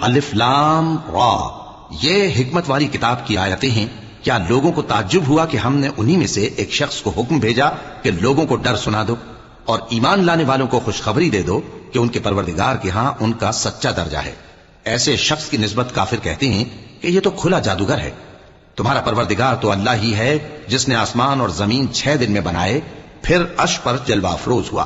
الف لام را، یہ حکمت والی کتاب کی آیتیں ہیں۔ کیا لوگوں کو تعجب ہوا کہ ہم نے انہی میں سے ایک شخص کو حکم بھیجا کہ لوگوں کو ڈر سنا دو اور ایمان لانے والوں کو خوشخبری دے دو کہ ان کے پروردگار کے ہاں ان کا سچا درجہ ہے۔ ایسے شخص کی نسبت کافر کہتے ہیں کہ یہ تو کھلا جادوگر ہے۔ تمہارا پروردگار تو اللہ ہی ہے جس نے آسمان اور زمین 6 دن میں بنائے، پھر عرش پر جلوہ افروز ہوا۔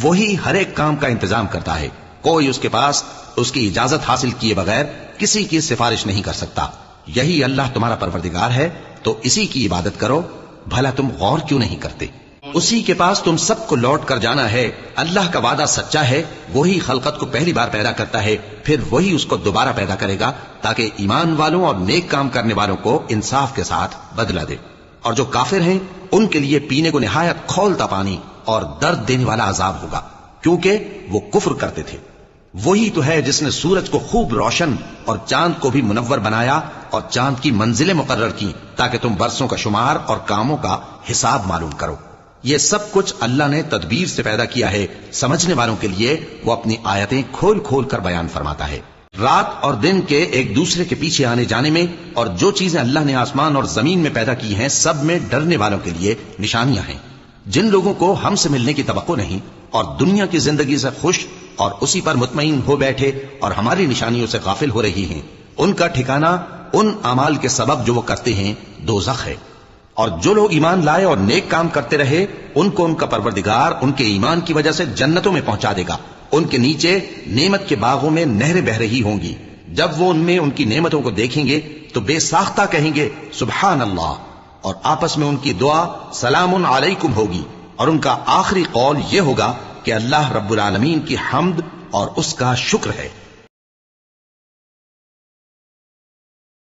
وہی ہر ایک کام کا انتظام کرتا ہے، کوئی اس کے پاس اس کی اجازت حاصل کیے بغیر کسی کی سفارش نہیں کر سکتا۔ یہی اللہ تمہارا پروردگار ہے، تو اسی کی عبادت کرو۔ بھلا تم غور کیوں نہیں کرتے؟ اسی کے پاس تم سب کو لوٹ کر جانا ہے۔ اللہ کا وعدہ سچا ہے، وہی خلقت کو پہلی بار پیدا کرتا ہے، پھر وہی اس کو دوبارہ پیدا کرے گا تاکہ ایمان والوں اور نیک کام کرنے والوں کو انصاف کے ساتھ بدلہ دے۔ اور جو کافر ہیں ان کے لیے پینے کو نہایت کھولتا پانی اور درد دینے والا عذاب ہوگا، کیونکہ وہ کفر کرتے تھے۔ وہی تو ہے جس نے سورج کو خوب روشن اور چاند کو بھی منور بنایا اور چاند کی منزلیں مقرر کی تاکہ تم برسوں کا شمار اور کاموں کا حساب معلوم کرو۔ یہ سب کچھ اللہ نے تدبیر سے پیدا کیا ہے، سمجھنے والوں کے لیے وہ اپنی آیتیں کھول کھول کر بیان فرماتا ہے۔ رات اور دن کے ایک دوسرے کے پیچھے آنے جانے میں اور جو چیزیں اللہ نے آسمان اور زمین میں پیدا کی ہیں سب میں ڈرنے والوں کے لیے نشانیاں ہیں۔ جن لوگوں کو ہم سے ملنے کی توقع نہیں اور دنیا کی زندگی سے خوش اور اسی پر مطمئن ہو بیٹھے اور ہماری نشانیوں سے غافل ہو رہی ہیں، ان کا ٹھکانہ ان اعمال کے سبب جو وہ کرتے ہیں دوزخ ہے۔ اور جو لوگ ایمان لائے اور نیک کام کرتے رہے ان کو ان کا پروردگار ان کے ایمان کی وجہ سے جنتوں میں پہنچا دے گا۔ ان کے نیچے نعمت کے باغوں میں نہریں بہ رہی ہوں گی۔ جب وہ ان میں ان کی نعمتوں کو دیکھیں گے تو بے ساختہ کہیں گے سبحان اللہ، اور آپس میں ان کی دعا سلام علیکم ہوگی، اور ان کا آخری قول یہ ہوگا کہ اللہ رب العالمین کی حمد اور اس کا شکر ہے۔